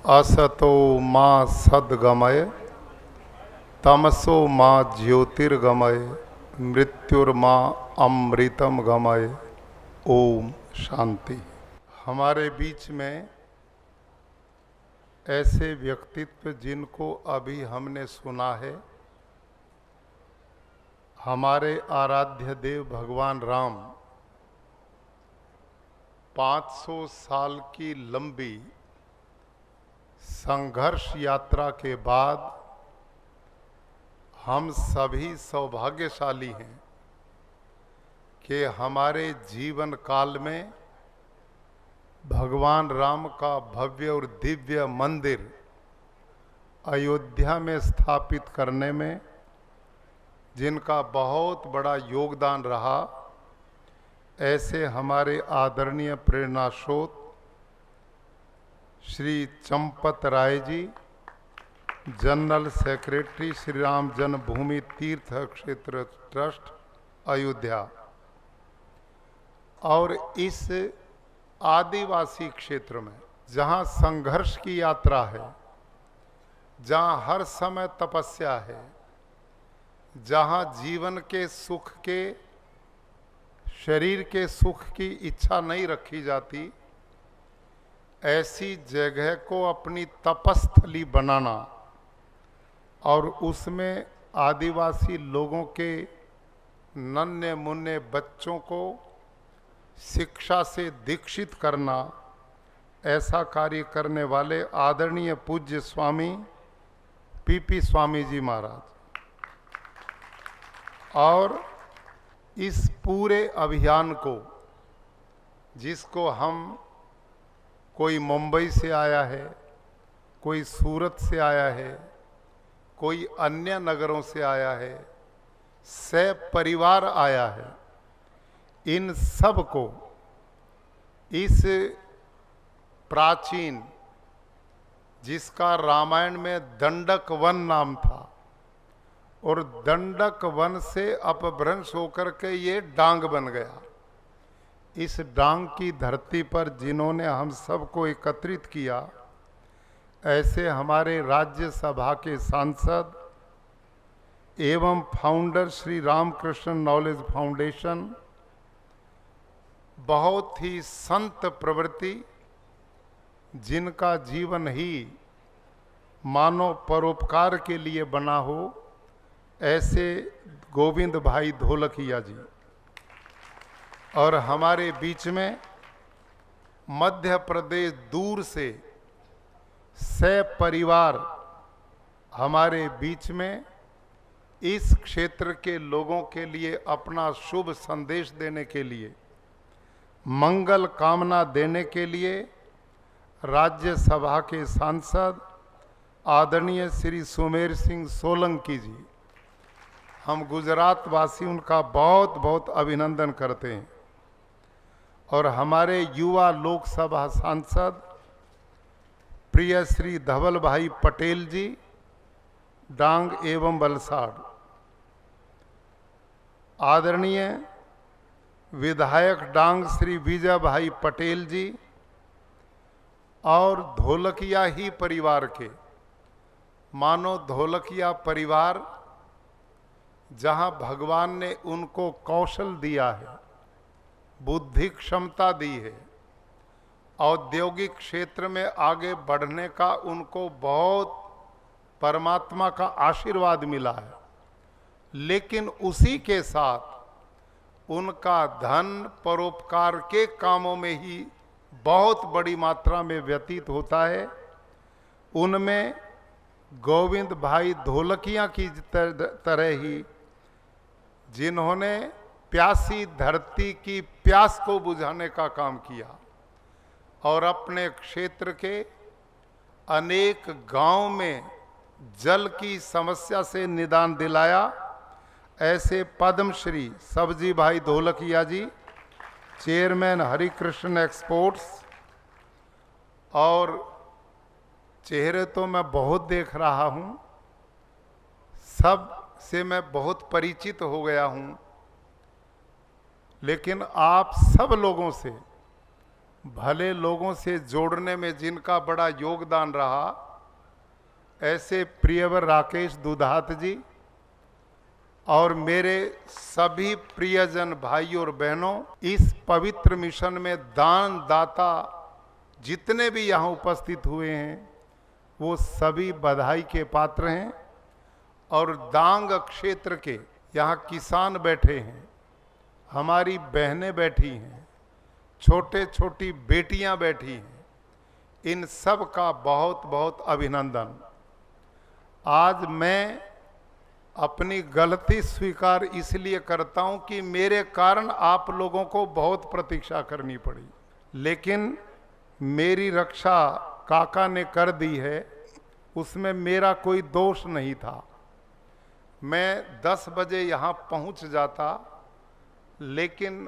असतो मा सद्गमय तमसो मा ज्योतिर्गमय मृत्युर्मा अमृतम गमय। ओम शांति। हमारे बीच में ऐसे व्यक्तित्व जिनको अभी हमने सुना है, हमारे आराध्य देव भगवान राम 500 साल की लंबी संघर्ष यात्रा के बाद हम सभी सौभाग्यशाली हैं कि हमारे जीवन काल में भगवान राम का भव्य और दिव्य मंदिर अयोध्या में स्थापित करने में जिनका बहुत बड़ा योगदान रहा, ऐसे हमारे आदरणीय प्रेरणा स्रोत श्री चंपत राय जी, जनरल सेक्रेटरी श्री राम जन्मभूमि तीर्थ क्षेत्र ट्रस्ट अयोध्या, और इस आदिवासी क्षेत्र में जहाँ संघर्ष की यात्रा है, जहाँ हर समय तपस्या है, जहाँ जीवन के सुख के, शरीर के सुख की इच्छा नहीं रखी जाती, ऐसी जगह को अपनी तपस्थली बनाना और उसमें आदिवासी लोगों के नन्हे मुन्ने बच्चों को शिक्षा से दीक्षित करना, ऐसा कार्य करने वाले आदरणीय पूज्य स्वामी पीपी स्वामी जी महाराज, और इस पूरे अभियान को, जिसको हम, कोई मुंबई से आया है, कोई सूरत से आया है, कोई अन्य नगरों से आया है, परिवार आया है, इन सब को इस प्राचीन, जिसका रामायण में दंडक वन नाम था, और दंडक वन से अपभ्रंश होकर के ये डांग बन गया, इस डांग की धरती पर जिन्होंने हम सबको एकत्रित किया, ऐसे हमारे राज्यसभा के सांसद एवं founder Shri Ramakrishna knowledge foundation, बहुत ही संत प्रवृत्ति, जिनका जीवन ही मानव परोपकार के लिए बना हो, ऐसे गोविंद भाई ढोलकिया जी, और हमारे बीच में मध्य प्रदेश दूर से परिवार हमारे बीच में इस क्षेत्र के लोगों के लिए अपना शुभ संदेश देने के लिए, मंगल कामना देने के लिए राज्यसभा के सांसद आदरणीय श्री सुमेर सिंह सोलंकी जी, हम गुजरात वासी उनका बहुत बहुत अभिनंदन करते हैं, और हमारे युवा लोकसभा सांसद प्रिय श्री धवल भाई पटेल जी, डांग एवं वलसाड़, आदरणीय विधायक डांग श्री विजय भाई पटेल जी, और ढोलकिया ही परिवार के, मानो ढोलकिया परिवार जहां भगवान ने उनको कौशल दिया है, बुद्धि क्षमता दी है, औद्योगिक क्षेत्र में आगे बढ़ने का उनको बहुत परमात्मा का आशीर्वाद मिला है, लेकिन उसी के साथ उनका धन परोपकार के कामों में ही बहुत बड़ी मात्रा में व्यतीत होता है। उनमें गोविंद भाई ढोलकिया की तरह ही, जिन्होंने प्यासी धरती की प्यास को बुझाने का काम किया और अपने क्षेत्र के अनेक गांव में जल की समस्या से निदान दिलाया, ऐसे पद्मश्री सब्जी भाई ढोलकिया जी, चेयरमैन हरिकृष्ण एक्सपोर्ट्स, और चेहरे तो मैं बहुत देख रहा हूं, सब से मैं बहुत परिचित हो गया हूं, लेकिन आप सब लोगों से भले लोगों से जोड़ने में जिनका बड़ा योगदान रहा, ऐसे प्रियवर राकेश दुधात जी और मेरे सभी प्रियजन भाई और बहनों, इस पवित्र मिशन में दान दाता जितने भी यहाँ उपस्थित हुए हैं वो सभी बधाई के पात्र हैं। और दांग क्षेत्र के यहाँ किसान बैठे हैं, हमारी बहनें बैठी हैं, छोटे छोटी बेटियां बैठी हैं, इन सब का बहुत बहुत अभिनंदन। आज मैं अपनी गलती स्वीकार इसलिए करता हूं कि मेरे कारण आप लोगों को बहुत प्रतीक्षा करनी पड़ी, लेकिन मेरी रक्षा काका ने कर दी है, उसमें मेरा कोई दोष नहीं था। मैं 10 बजे यहाँ पहुँच जाता, लेकिन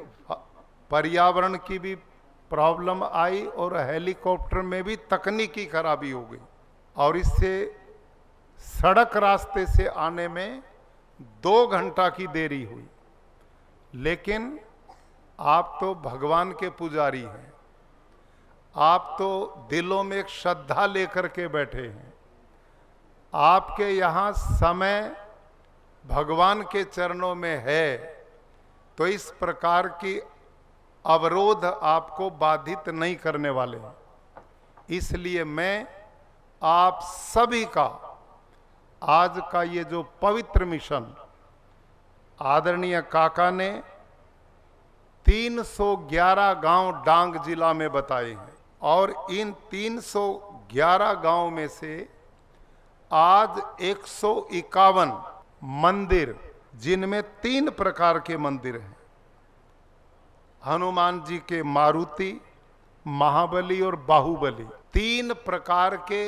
पर्यावरण की भी प्रॉब्लम आई और हेलीकॉप्टर में भी तकनीकी खराबी हो गई और इससे सड़क रास्ते से आने में 2 घंटा की देरी हुई। लेकिन आप तो भगवान के पुजारी हैं, आप तो दिलों में एक श्रद्धा लेकर के बैठे हैं। आपके यहाँ समय भगवान के चरणों में है, तो इस प्रकार की अवरोध आपको बाधित नहीं करने वाले हैं। इसलिए मैं आप सभी का आज का ये जो पवित्र मिशन आदरणीय काका ने 311 गांव डांग जिला में बताए हैं और इन 311 गांव में से आज 151 मंदिर, जिनमें 3 प्रकार के मंदिर हैं, हनुमान जी के मारुति, महाबली और बाहुबली, 3 प्रकार के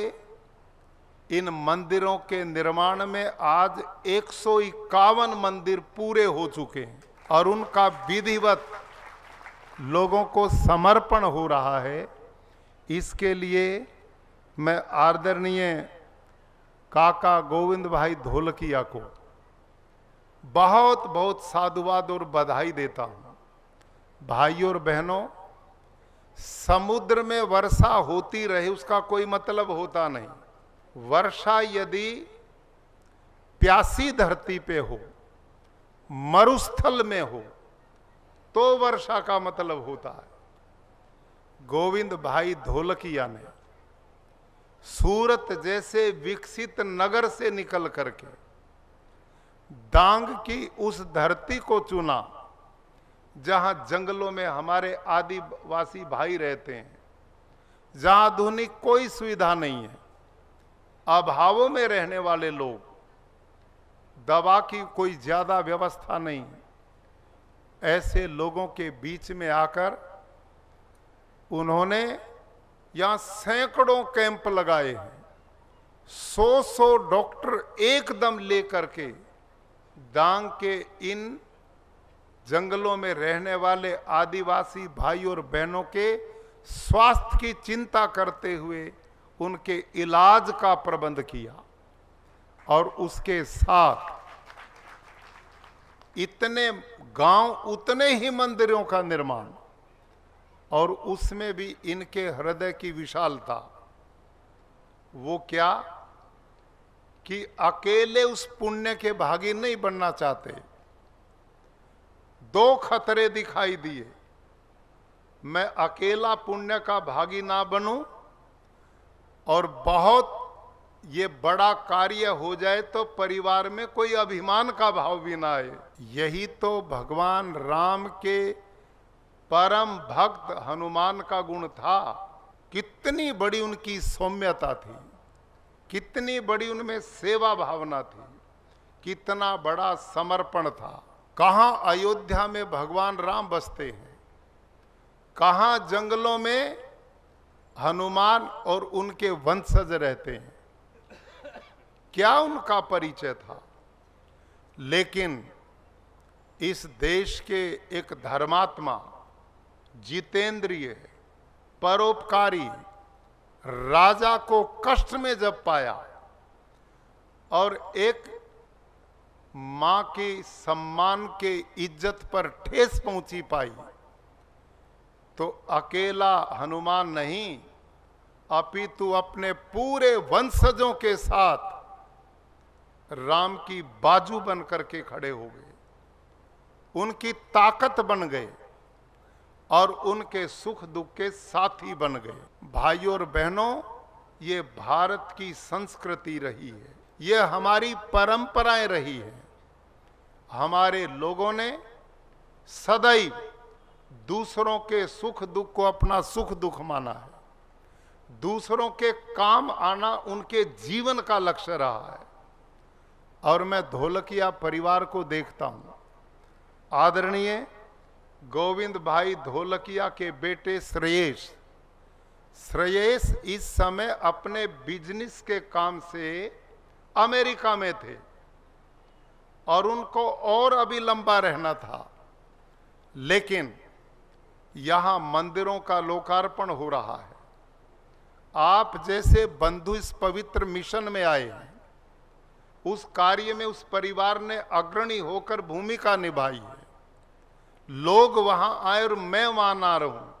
इन मंदिरों के निर्माण में आज 151 मंदिर पूरे हो चुके हैं और उनका विधिवत लोगों को समर्पण हो रहा है। इसके लिए मैं आदरणीय काका गोविंद भाई ढोलकिया को बहुत बहुत साधुवाद और बधाई देता हूं। भाइयों और बहनों, समुद्र में वर्षा होती रहे उसका कोई मतलब होता नहीं। वर्षा यदि प्यासी धरती पे हो, मरुस्थल में हो, तो वर्षा का मतलब होता है। गोविंद भाई ढोलकिया ने सूरत जैसे विकसित नगर से निकल करके डांग की उस धरती को चुना जहां जंगलों में हमारे आदिवासी भाई रहते हैं, जहां आधुनिक कोई सुविधा नहीं है, अभावों में रहने वाले लोग, दवा की कोई ज्यादा व्यवस्था नहीं, ऐसे लोगों के बीच में आकर उन्होंने यहां सैकड़ों कैंप लगाए हैं। 100 डॉक्टर एकदम लेकर के डांग के इन जंगलों में रहने वाले आदिवासी भाई और बहनों के स्वास्थ्य की चिंता करते हुए उनके इलाज का प्रबंध किया और उसके साथ इतने गांव उतने ही मंदिरों का निर्माण, और उसमें भी इनके हृदय की विशालता। वो क्या कि अकेले उस पुण्य के भागी नहीं बनना चाहते। 2 खतरे दिखाई दिए, मैं अकेला पुण्य का भागी ना बनूं और बहुत ये बड़ा कार्य हो जाए तो परिवार में कोई अभिमान का भाव भी ना आए। यही तो भगवान राम के परम भक्त हनुमान का गुण था। कितनी बड़ी उनकी सौम्यता थी, कितनी बड़ी उनमें सेवा भावना थी, कितना बड़ा समर्पण था। कहां अयोध्या में भगवान राम बसते हैं, कहां जंगलों में हनुमान और उनके वंशज रहते हैं, क्या उनका परिचय था। लेकिन इस देश के एक धर्मात्मा, जितेंद्रिय, परोपकारी राजा को कष्ट में जब पाया और एक मां के सम्मान के इज्जत पर ठेस पहुंची पाई, तो अकेला हनुमान नहीं, अपितु अपने पूरे वंशजों के साथ राम की बाजू बन करके खड़े हो गए, उनकी ताकत बन गए और उनके सुख दुख के साथी बन गए। भाइयों और बहनों, ये भारत की संस्कृति रही है, ये हमारी परंपराएं रही है। हमारे लोगों ने सदैव दूसरों के सुख दुख को अपना सुख दुख माना है, दूसरों के काम आना उनके जीवन का लक्ष्य रहा है। और मैं ढोलकिया परिवार को देखता हूं, आदरणीय गोविंद भाई ढोलकिया के बेटे श्रेयस इस समय अपने बिजनेस के काम से अमेरिका में थे और उनको और अभी लंबा रहना था, लेकिन यहां मंदिरों का लोकार्पण हो रहा है। आप जैसे बंधु इस पवित्र मिशन में आए हैं, उस कार्य में उस परिवार ने अग्रणी होकर भूमिका निभाई है। लोग वहां आए और मैं वहां ना रहूं,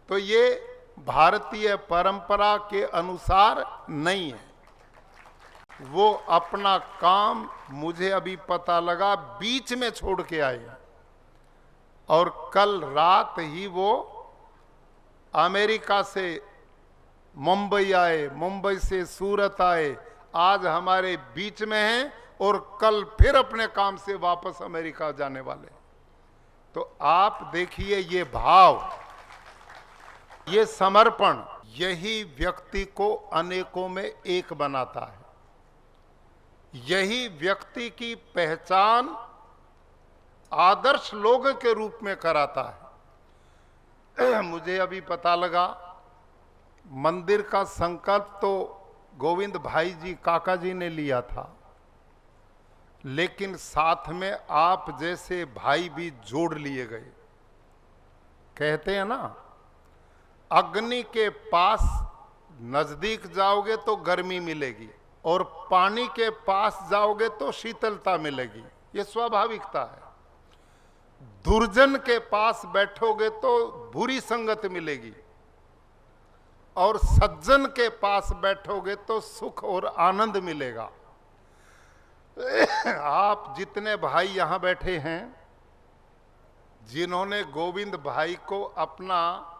तो ये भारतीय परंपरा के अनुसार नहीं है। वो अपना काम, मुझे अभी पता लगा, बीच में छोड़ के आए और कल रात ही वो अमेरिका से मुंबई आए, मुंबई से सूरत आए, आज हमारे बीच में हैं और कल फिर अपने काम से वापस अमेरिका जाने वाले। तो आप देखिए, ये भाव, ये समर्पण, यही व्यक्ति को अनेकों में एक बनाता है। यही व्यक्ति की पहचान आदर्श लोगों के रूप में कराता है। मुझे अभी पता लगा, मंदिर का संकल्प तो गोविंद भाई जी, काका जी ने लिया था, लेकिन साथ में आप जैसे भाई भी जोड़ लिए गए। कहते हैं ना, अग्नि के पास नजदीक जाओगे तो गर्मी मिलेगी और पानी के पास जाओगे तो शीतलता मिलेगी, ये स्वाभाविकता है। दुर्जन के पास बैठोगे तो बुरी संगत मिलेगी और सज्जन के पास बैठोगे तो सुख और आनंद मिलेगा। आप जितने भाई यहां बैठे हैं, जिन्होंने गोविंद भाई को अपना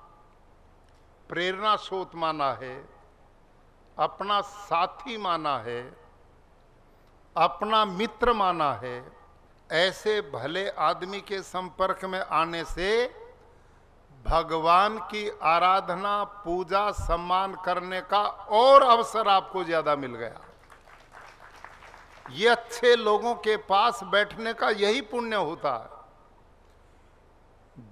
प्रेरणा स्रोत माना है, अपना साथी माना है, अपना मित्र माना है, ऐसे भले आदमी के संपर्क में आने से भगवान की आराधना, पूजा, सम्मान करने का और अवसर आपको ज्यादा मिल गया। ये अच्छे लोगों के पास बैठने का यही पुण्य होता है।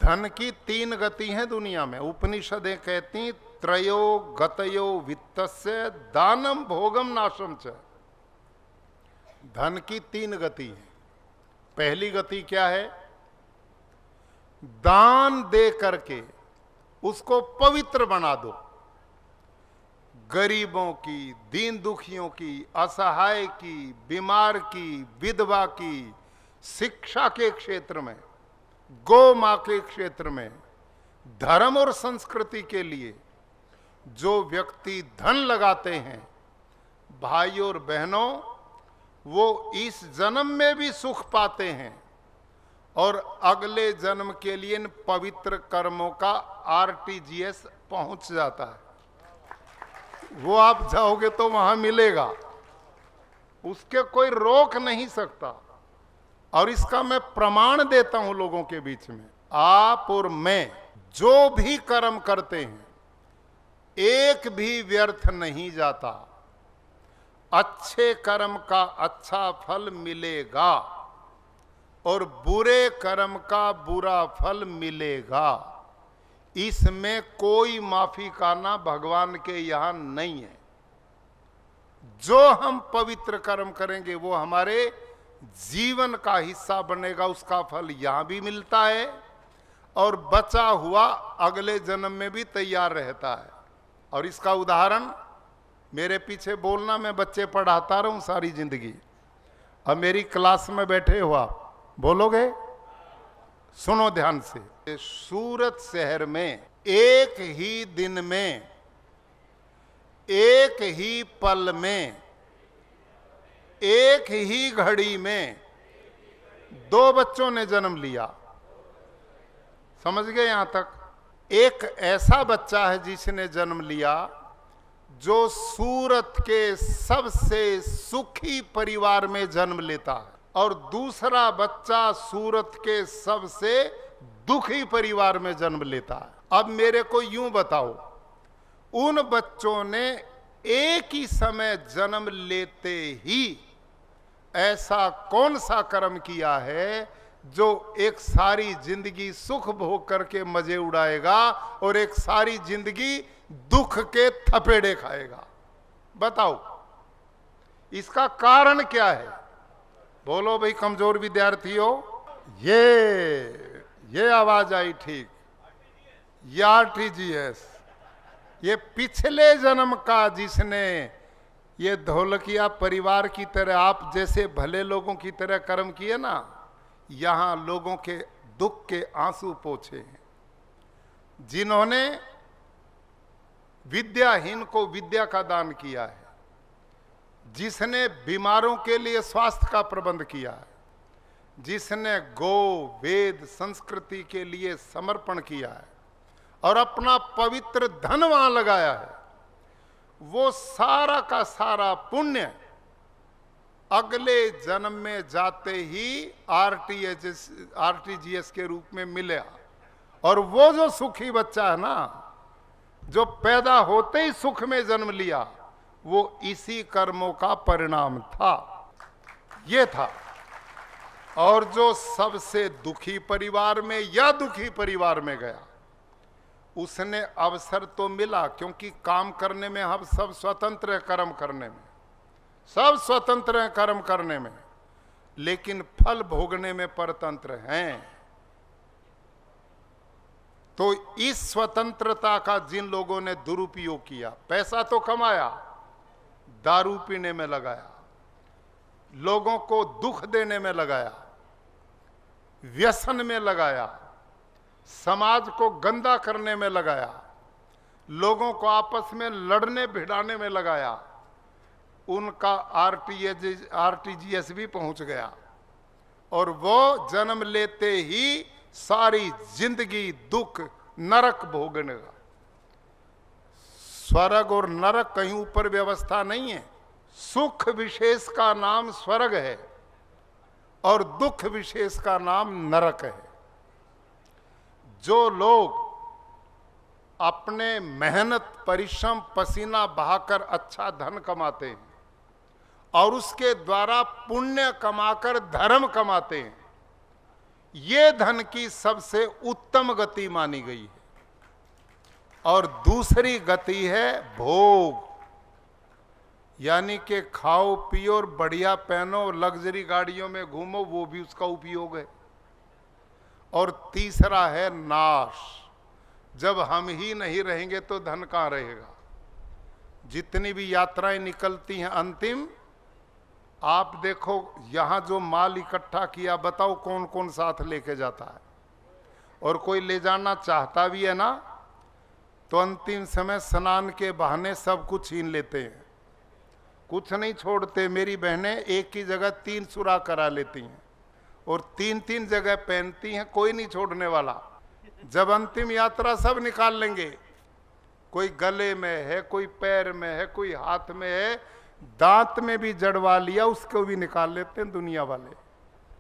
धन की 3 गति हैं दुनिया में, उपनिषदें कहती त्रयो गतयो वित्तस्य दानम भोगम नाशम च। धन की 3 गति है। पहली गति क्या है? दान दे करके उसको पवित्र बना दो। गरीबों की, दीन दुखियों की, असहाय की, बीमार की, विधवा की, शिक्षा के क्षेत्र में, गौ मां के क्षेत्र में, धर्म और संस्कृति के लिए जो व्यक्ति धन लगाते हैं, भाइयों और बहनों, वो इस जन्म में भी सुख पाते हैं और अगले जन्म के लिए इन पवित्र कर्मों का RTGS पहुंच जाता है। वो आप जाओगे तो वहां मिलेगा, उसके कोई रोक नहीं सकता। और इसका मैं प्रमाण देता हूं लोगों के बीच में। आप और मैं जो भी कर्म करते हैं, एक भी व्यर्थ नहीं जाता। अच्छे कर्म का अच्छा फल मिलेगा और बुरे कर्म का बुरा फल मिलेगा। इसमें कोई माफी का ना भगवान के यहां नहीं है। जो हम पवित्र कर्म करेंगे वो हमारे जीवन का हिस्सा बनेगा, उसका फल यहां भी मिलता है और बचा हुआ अगले जन्म में भी तैयार रहता है। और इसका उदाहरण, मेरे पीछे बोलना, मैं बच्चे पढ़ाता रहूं सारी जिंदगी। अब मेरी क्लास में बैठे हो आप, बोलोगे? सुनो ध्यान से। सूरत शहर में एक ही दिन में, एक ही पल में, एक ही घड़ी में 2 बच्चों ने जन्म लिया। समझ गए यहां तक? एक ऐसा बच्चा है जिसने जन्म लिया जो सूरत के सबसे सुखी परिवार में जन्म लेता है, और दूसरा बच्चा सूरत के सबसे दुखी परिवार में जन्म लेता है। अब मेरे को यूं बताओ, उन बच्चों ने एक ही समय जन्म लेते ही ऐसा कौन सा कर्म किया है जो एक सारी जिंदगी सुख भोग करके मजे उड़ाएगा और एक सारी जिंदगी दुख के थपेड़े खाएगा? बताओ, इसका कारण क्या है? बोलो भाई कमजोर विद्यार्थी हो। ये आवाज आई ठीक, ये आरटीजीएस, ये पिछले जन्म का जिसने ये ढोलकिया परिवार की तरह आप जैसे भले लोगों की तरह कर्म किए ना, यहां लोगों के दुख के आंसू पोंछे हैं। जिन्होंने विद्याहीन को विद्या का दान किया है, जिसने बीमारों के लिए स्वास्थ्य का प्रबंध किया है, जिसने गो वेद संस्कृति के लिए समर्पण किया है और अपना पवित्र धन वहां लगाया है, वो सारा का सारा पुण्य अगले जन्म में जाते ही आरटीजीएस के रूप में मिलेगा। और वो जो सुखी बच्चा है ना, जो पैदा होते ही सुख में जन्म लिया, वो इसी कर्मों का परिणाम था, ये था। और जो सबसे दुखी परिवार में या दुखी परिवार में गया, उसने अवसर तो मिला, क्योंकि काम करने में हम सब स्वतंत्र है, कर्म करने में सब स्वतंत्र हैं, कर्म करने में, लेकिन फल भोगने में परतंत्र हैं। तो इस स्वतंत्रता का जिन लोगों ने दुरुपयोग किया, पैसा तो कमाया, दारू पीने में लगाया, लोगों को दुख देने में लगाया, व्यसन में लगाया, समाज को गंदा करने में लगाया, लोगों को आपस में लड़ने भिड़ाने में लगाया, उनका आरटीजीएस भी पहुंच गया और वो जन्म लेते ही सारी जिंदगी दुख नरक भोगने का। स्वर्ग और नरक कहीं ऊपर व्यवस्था नहीं है। सुख विशेष का नाम स्वर्ग है और दुख विशेष का नाम नरक है। जो लोग अपने मेहनत परिश्रम पसीना बहाकर अच्छा धन कमाते हैं और उसके द्वारा पुण्य कमाकर धर्म कमाते हैं, ये धन की सबसे उत्तम गति मानी गई है। और दूसरी गति है भोग, यानी कि खाओ पियो और बढ़िया पहनो, लग्जरी गाड़ियों में घूमो, वो भी उसका उपयोग है। और तीसरा है नाश, जब हम ही नहीं रहेंगे तो धन कहां रहेगा। जितनी भी यात्राएं निकलती हैं अंतिम, आप देखो यहां जो माल इकट्ठा किया, बताओ कौन कौन साथ लेके जाता है। और कोई ले जाना चाहता भी है ना, तो अंतिम समय स्नान के बहाने सब कुछ छीन लेते हैं, कुछ नहीं छोड़ते। मेरी बहनें एक ही जगह 3 सुराख करा लेती हैं और 3-3 जगह पहनती हैं, कोई नहीं छोड़ने वाला। जब अंतिम यात्रा सब निकाल लेंगे, कोई गले में है, कोई पैर में है, कोई हाथ में है, दांत में भी जड़वा लिया, उसको भी निकाल लेते हैं दुनिया वाले।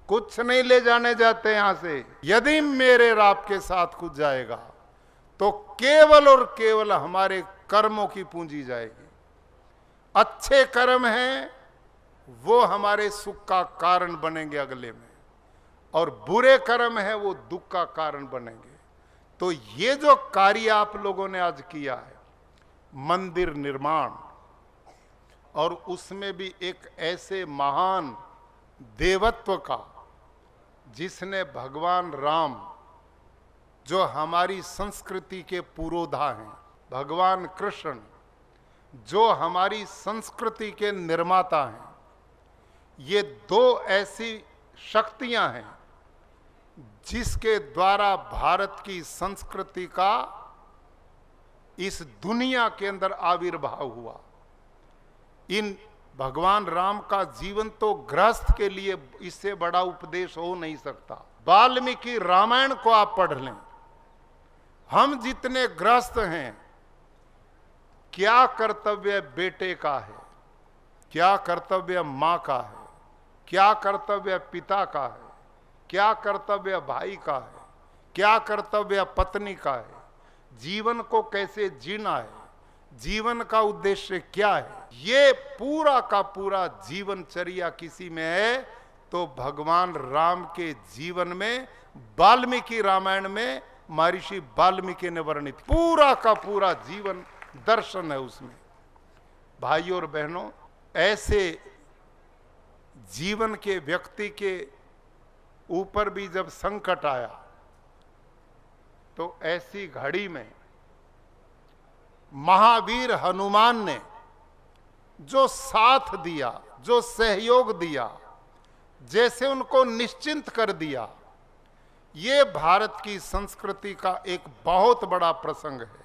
कुछ नहीं ले जाने जाते यहां से। यदि मेरे राब के साथ कुछ जाएगा तो केवल और केवल हमारे कर्मों की पूंजी जाएगी। अच्छे कर्म हैं वो हमारे सुख का कारण बनेंगे अगले में, और बुरे कर्म है वो दुख का कारण बनेंगे। तो ये जो कार्य आप लोगों ने आज किया है, मंदिर निर्माण, और उसमें भी एक ऐसे महान देवत्व का जिसने भगवान राम, जो हमारी संस्कृति के पुरोधा हैं, भगवान कृष्ण जो हमारी संस्कृति के निर्माता हैं, ये 2 ऐसी शक्तियां हैं जिसके द्वारा भारत की संस्कृति का इस दुनिया के अंदर आविर्भाव हुआ। इन भगवान राम का जीवन तो गृहस्थ के लिए इससे बड़ा उपदेश हो नहीं सकता। वाल्मीकि रामायण को आप पढ़ लें। हम जितने गृहस्थ हैं, क्या कर्तव्य बेटे का है, क्या कर्तव्य मां का है, क्या कर्तव्य पिता का है, क्या कर्तव्य भाई का है, क्या कर्तव्य पत्नी का है, जीवन को कैसे जीना है, जीवन का उद्देश्य क्या है, ये पूरा का पूरा जीवनचर्या किसी में है तो भगवान राम के जीवन में वाल्मीकि रामायण में महर्षि वाल्मीकि ने वर्णित पूरा का पूरा जीवन दर्शन है उसमें। भाइयों और बहनों, ऐसे जीवन के व्यक्ति के ऊपर भी जब संकट आया तो ऐसी घड़ी में महावीर हनुमान ने जो साथ दिया, जो सहयोग दिया, जैसे उनको निश्चिंत कर दिया, ये भारत की संस्कृति का एक बहुत बड़ा प्रसंग है।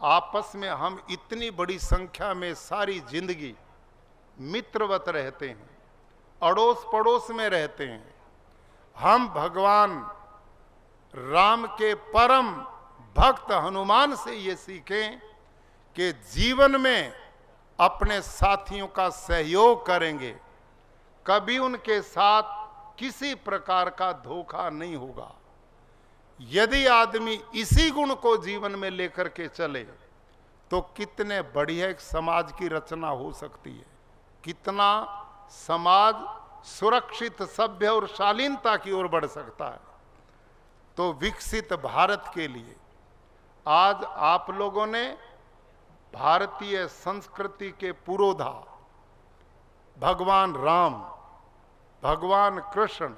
आपस में हम इतनी बड़ी संख्या में सारी जिंदगी मित्रवत रहते हैं, अड़ोस पड़ोस में रहते हैं। हम भगवान राम के परम भक्त हनुमान से ये सीखें कि जीवन में अपने साथियों का सहयोग करेंगे, कभी उनके साथ किसी प्रकार का धोखा नहीं होगा। यदि आदमी इसी गुण को जीवन में लेकर के चले तो कितने बढ़िया एक समाज की रचना हो सकती है, कितना समाज सुरक्षित, सभ्य और शालीनता की ओर बढ़ सकता है। तो विकसित भारत के लिए आज आप लोगों ने भारतीय संस्कृति के पुरोधा भगवान राम, भगवान कृष्ण,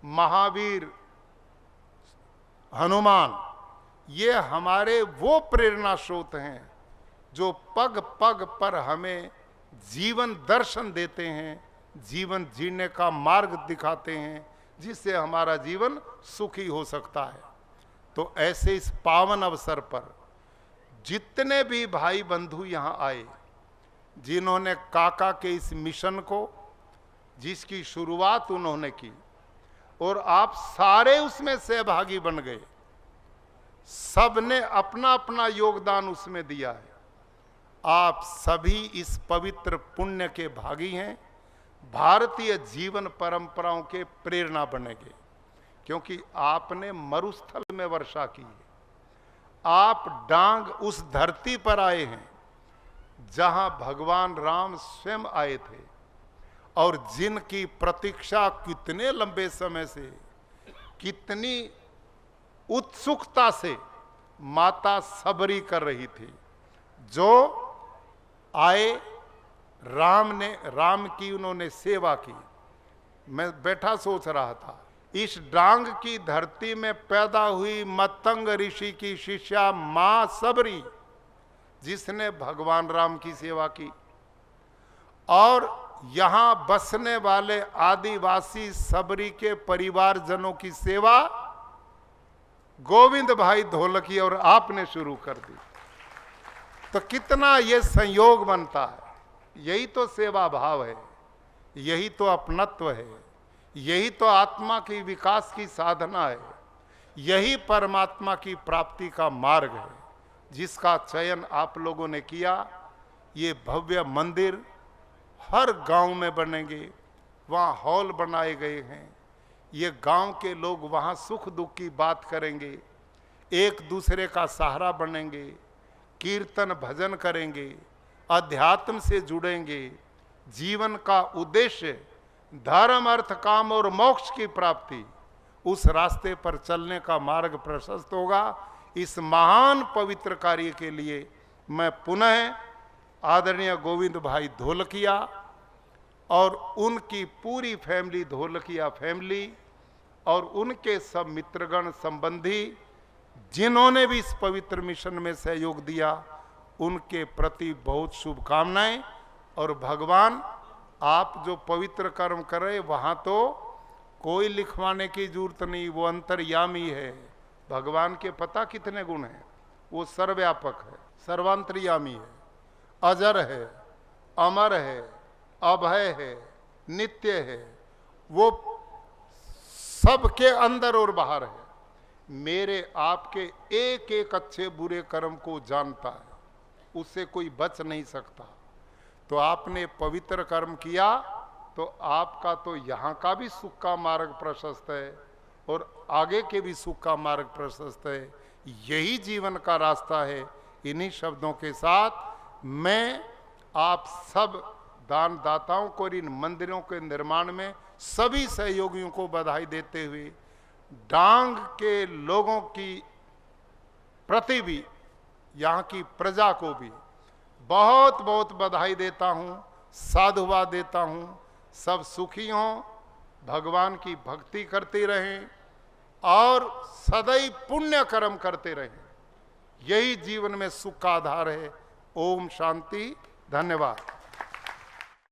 महावीर हनुमान, ये हमारे वो प्रेरणा स्रोत हैं जो पग पग पर हमें जीवन दर्शन देते हैं, जीवन जीने का मार्ग दिखाते हैं, जिससे हमारा जीवन सुखी हो सकता है। तो ऐसे इस पावन अवसर पर जितने भी भाई बंधु यहाँ आए, जिन्होंने काका के इस मिशन को, जिसकी शुरुआत उन्होंने की और आप सारे उसमें सहभागी बन गए, सब ने अपना अपना योगदान उसमें दिया है। आप सभी इस पवित्र पुण्य के भागी हैं, भारतीय जीवन परंपराओं के प्रेरणा बनेंगे, क्योंकि आपने मरुस्थल में वर्षा की है। आप डांग उस धरती पर आए हैं जहां भगवान राम स्वयं आए थे और जिनकी प्रतीक्षा कितने लंबे समय से, कितनी उत्सुकता से माता सबरी कर रही थी। जो आए, राम की उन्होंने सेवा की। मैं बैठा सोच रहा था, इस डांग की धरती में पैदा हुई मतंग ऋषि की शिष्या मां सबरी, जिसने भगवान राम की सेवा की, और यहां बसने वाले आदिवासी सबरी के परिवारजनों की सेवा गोविंद भाई ढोलकिया और आपने शुरू कर दी। तो कितना ये संयोग बनता है। यही तो सेवा भाव है, यही तो अपनत्व है, यही तो आत्मा की विकास की साधना है, यही परमात्मा की प्राप्ति का मार्ग है, जिसका चयन आप लोगों ने किया। ये भव्य मंदिर हर गांव में बनेंगे, वहाँ हॉल बनाए गए हैं। ये गांव के लोग वहाँ सुख दुख की बात करेंगे, एक दूसरे का सहारा बनेंगे, कीर्तन भजन करेंगे, अध्यात्म से जुड़ेंगे। जीवन का उद्देश्य धर्म, अर्थ, काम और मोक्ष की प्राप्ति, उस रास्ते पर चलने का मार्ग प्रशस्त होगा। इस महान पवित्र कार्य के लिए मैं पुनः आदरणीय गोविंद भाई ढोलकिया और उनकी पूरी फैमिली, ढोलकिया फैमिली, और उनके सब मित्रगण संबंधी जिन्होंने भी इस पवित्र मिशन में सहयोग दिया, उनके प्रति बहुत शुभकामनाएं। और भगवान, आप जो पवित्र कर्म कर रहे, वहाँ तो कोई लिखवाने की जरूरत नहीं, वो अंतर्यामी है। भगवान के पता कितने गुण हैं, वो सर्वव्यापक है, सर्वांतर्यामी है, अजर है, अमर है, अभय है, नित्य है, वो सबके अंदर और बाहर है। मेरे आपके एक एक अच्छे बुरे कर्म को जानता है, उससे कोई बच नहीं सकता। तो आपने पवित्र कर्म किया तो आपका तो यहाँ का भी सुख का मार्ग प्रशस्त है और आगे के भी सुख का मार्ग प्रशस्त है। यही जीवन का रास्ता है। इन्हीं शब्दों के साथ मैं आप सब दानदाताओं को और इन मंदिरों के निर्माण में सभी सहयोगियों को बधाई देते हुए डांग के लोगों की प्रति भी, यहाँ की प्रजा को भी बहुत बहुत बधाई देता हूँ, साधुवाद देता हूँ। सब सुखी हों, भगवान की भक्ति करते रहें और सदैव पुण्य कर्म करते रहें। यही जीवन में सुख का आधार है। ओम शांति, धन्यवाद।